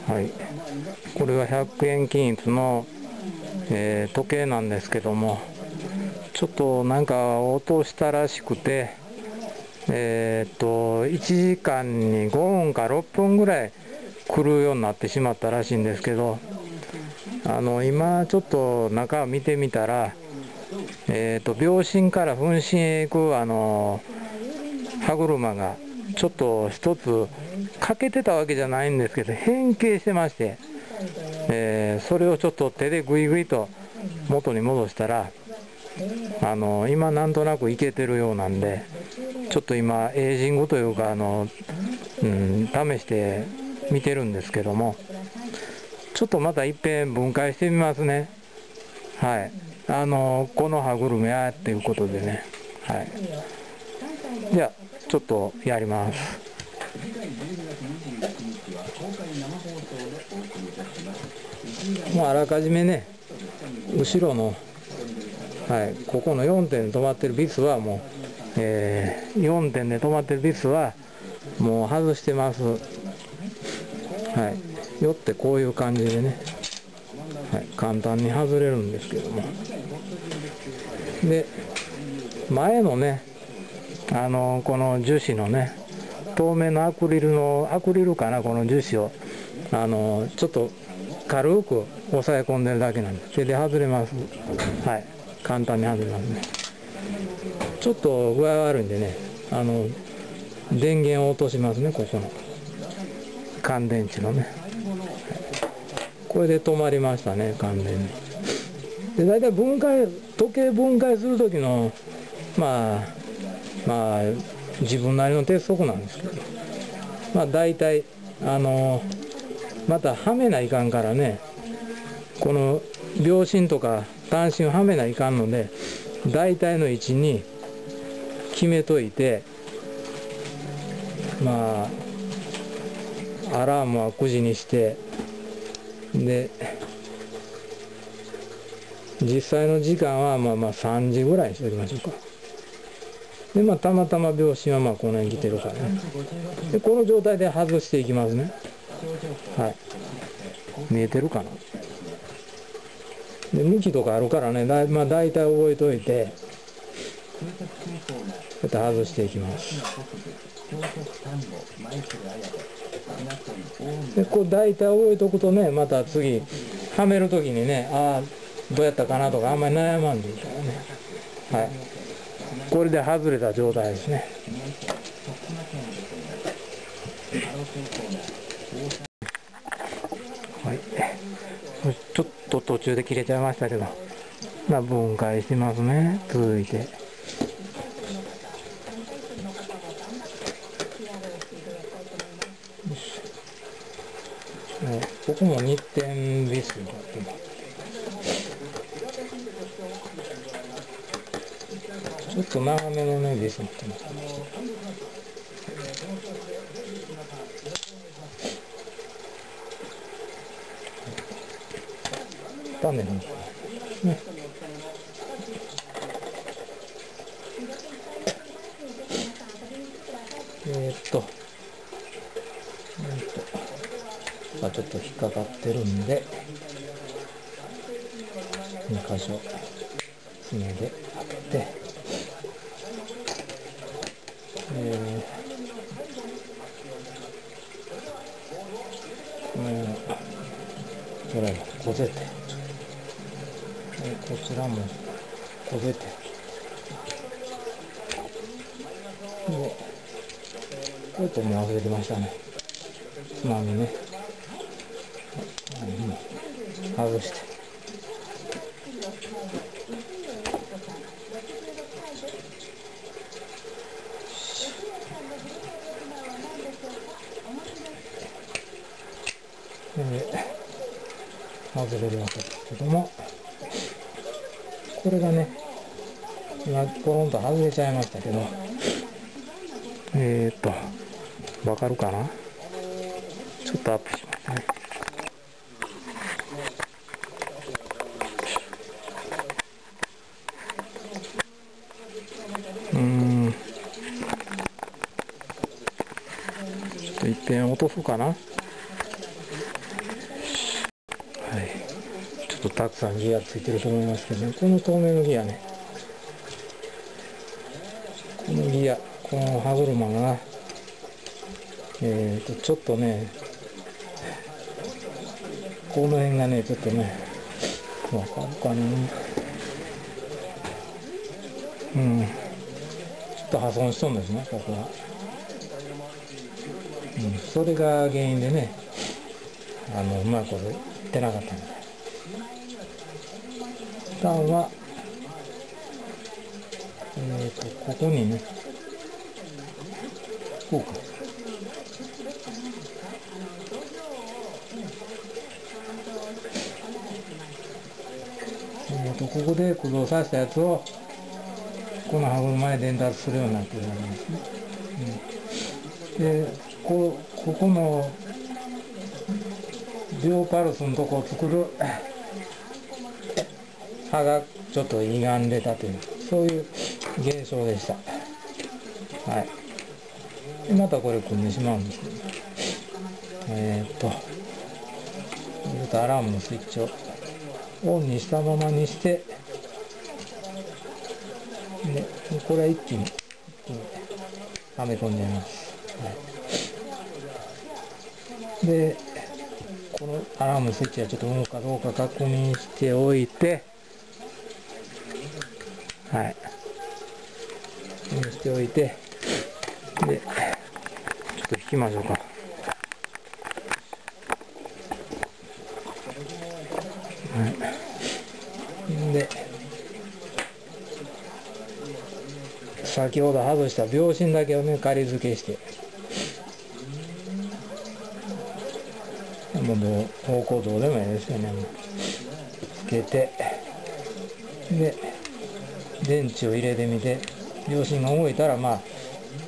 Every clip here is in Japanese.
はい、これは100円均一の、時計なんですけども、ちょっとなんか落としたらしくて、1時間に5分か6分ぐらい来るようになってしまったらしいんですけど、今ちょっと中を見てみたら、秒針から分針へ行く歯車がちょっと一つ欠けてたわけじゃないんですけど、変形してまして、それをちょっと手でグイグイと元に戻したら、今なんとなくいけてるようなんで、ちょっと今エイジングというか試して見てるんですけども、ちょっとまたいっぺん分解してみますね。はい、この歯車やっていうことでね。はい、じゃあちょっとやります。もうあらかじめね、後ろの、ここの4点で止まってるビスはもう、4点で止まってるビスはもう外してます。よってこういう感じでね、簡単に外れるんですけども、で前のね、この樹脂のね、透明のアクリルかな、この樹脂をちょっと軽く押さえ込んでるだけなんで手で外れます。簡単に外れますね。ちょっと具合悪いんでね、電源を落としますね。ここの乾電池のね、これで止まりましたね、完全に。で大体時計分解する時のまあ自分なりの鉄則なんですけど、大体またはめないかんからね、この秒針とか単針をはめないかんので、大体の位置に決めといて、アラームは9時にして、で実際の時間は3時ぐらいにしておきましょうか。でたまたま秒針はこの辺来てるからね。でこの状態で外していきますね。見えてるかな。で向きとかあるからね、大体覚えといて、こうやって外していきます。でこう大体覚えとくとね、また次はめるときにね、どうやったかなとかあんまり悩まんでいいからね。これで外れた状態ですね。ちょっと途中で切れちゃいましたけど、分解しますね。続いてここも2点ビスになってます。ちょっと長めのねビスになってます。種のね。ちょっと引っかかってるんで2箇所爪で当てて、これもこぜて、こちらもこぜて、でこれとも忘れてましたね。つまみね、外して、外れるわけですけども、これがね今コロンと外れちゃいましたけど、わかるかな。ちょっとアップしますね。ちょっと一遍落とそうかな。とたくさんギアついてると思いますけどね、この透明のギアね、このギア、この歯車が、ちょっとね、この辺がね、ちょっとね、わかるかな、うん、ちょっと破損しとんですね、ここは。それが原因でね、うまいこといってなかったんで、普段は、ここにね、こうか。ここで駆動させたやつを、この歯車へ伝達するようになってるわけですね。で、ここの秒パルスのとこを作る歯がちょっと歪んでたという、そういう現象でした。はい。でまたこれ組んでしまうんですけど、アラームのスイッチをオンにしたままにして、でこれは一気にはめ込んでみます。はい、で、このアラームスイッチがちょっと動くかどうか確認しておいて、はい、しておいて、で、ちょっと引きましょうか。はい、で、先ほど外した秒針だけをね、仮付けして、もう方向どうでもいいですよね。つけて、で、電池を入れてみて、秒針が動いたら、まあ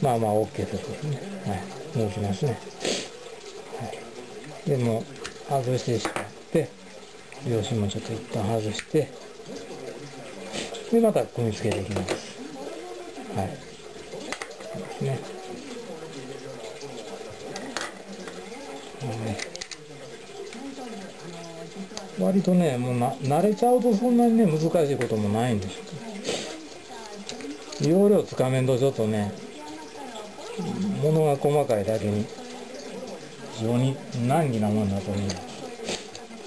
OK ということですね。はい、動きますね。はい、でも外してしまって、秒針もちょっと一旦外して、でまた組み付けていきます。はい。そうですね。割とね、もう慣れちゃうとそんなにね、難しいこともないんです。要領つかめんとちょっとね、ものが細かいだけに、非常に難儀なもんだと思います。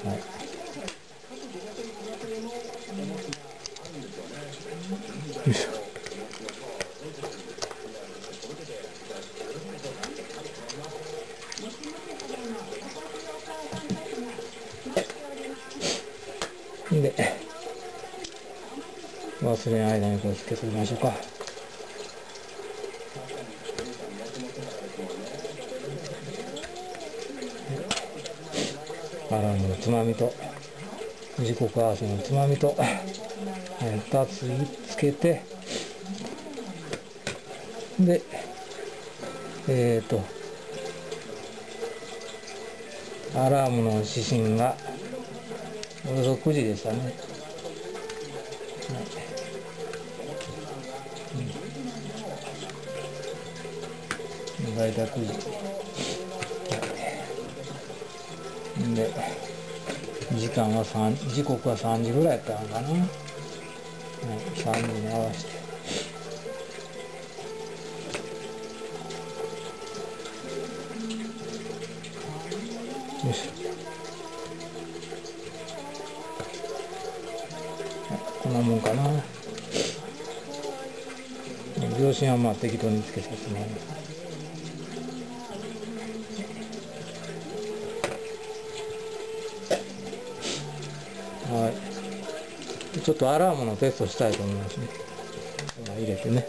はい。よいしょ。で、忘れん間にこれつけてみましょうか。アラームのつまみと時刻合わせのつまみと2つつけて、でアラームの指針がおよそ9時でしたね。だいたい9時で、時刻は3時ぐらいやったのかな。3時に合わせて、よいしょ。こんなもんかな。秒針はまあ適当につけさせてもらいます。はい。ちょっとアラームのテストしたいと思いますね。入れてね。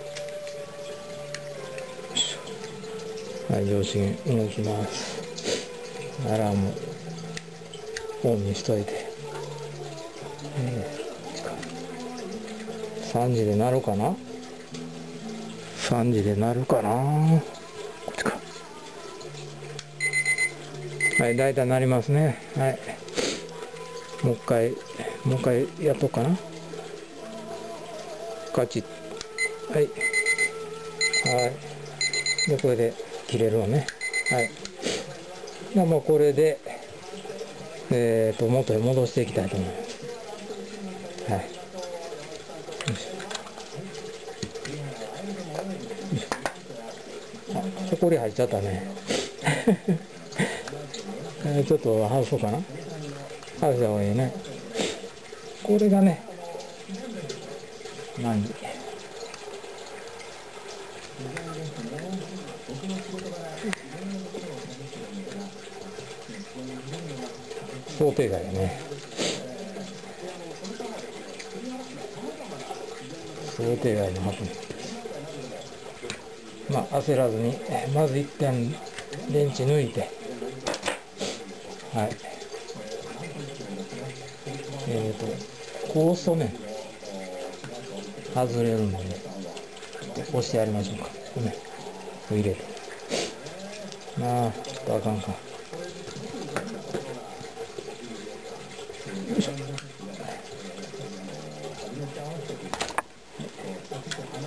はい、秒針動きます。アラームオンにしといて。3時で鳴るかな ?3 時で鳴るかな、こっちか。はい、だいたい鳴りますね。はい。もう一回やっとくかな。カチッ。はい。はい。で、これで切れるわね。はい。でもうこれで、元へ戻していきたいと思います。はい。よいしょ。あ、ほこり入っちゃったね。ちょっと外そうかな。外した方がいいね。これがね、何想定外やね。想定外のハプニング。まあ焦らずに、まず一遍電池抜いて、はい。こうすとね、外れるんでね、押してやりましょうか。ね、入れて。ああ、ちょっとあかんか。よいしょ。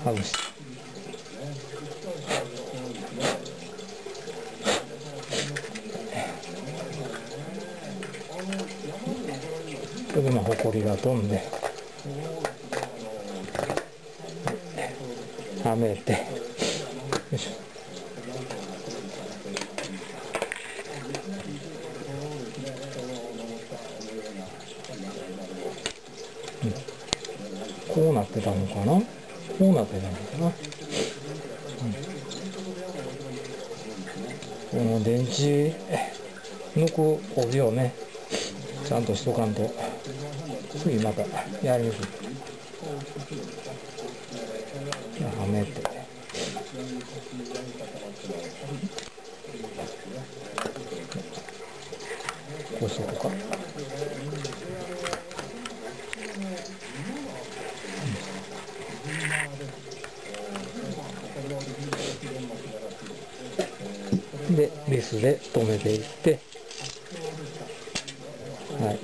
外して。これでほこりが飛んで、はめて、よいしょ。こうなってたのかな、こうなってたのかな、この電池抜く帯をね、ちゃんとしとかんと、次またやりにくい。はめて、こうしとくか。で、ビスで留めていって、はい。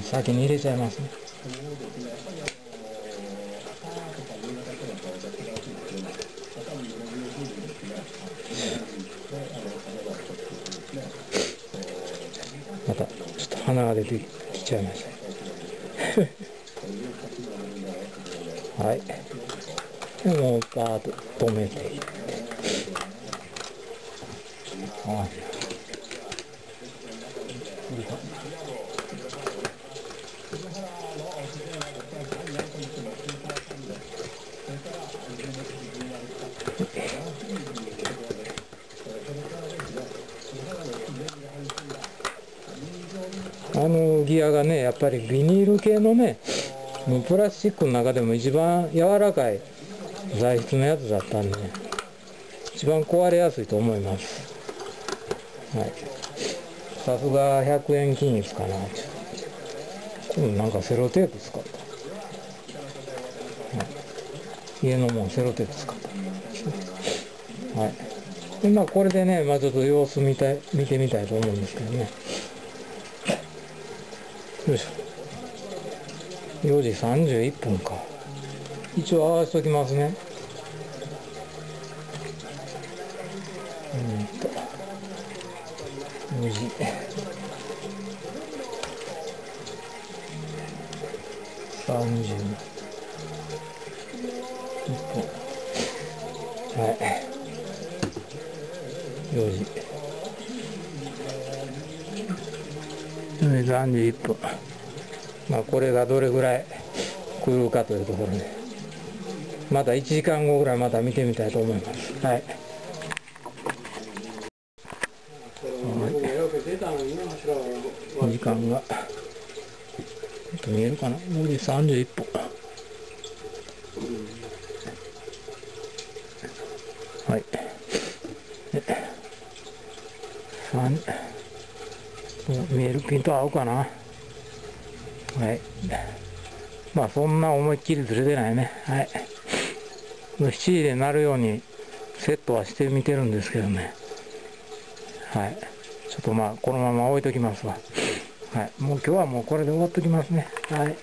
先に入れちゃいますね。またちょっと鼻が出てきちゃいました。はい。でもうバーッと止めていって、はい。ギアがね、やっぱりビニール系のね、プラスチックの中でも一番柔らかい材質のやつだったんで、ね、一番壊れやすいと思います。はい。さすが100円均一かな。これなんかセロテープ使った。はい、家のもんセロテープ使った。はい。で、まあこれでね、まあちょっと様子見てみたいと思うんですけどね。よいしょ。4時31分か。一応合わせときますね。4時。31分。はい。4時。31分。まあこれがどれぐらい来るかというところで、また1時間後ぐらいまた見てみたいと思います。はい。時間が見えるかな、5時31分。はい。見えるピント合うかな。はい。まあそんな思いっきりずれてないね。はい。7時で鳴るようにセットはしてみてるんですけどね。はい。ちょっとまあこのまま置いときますわ。はい。もう今日はもうこれで終わっときますね。はい。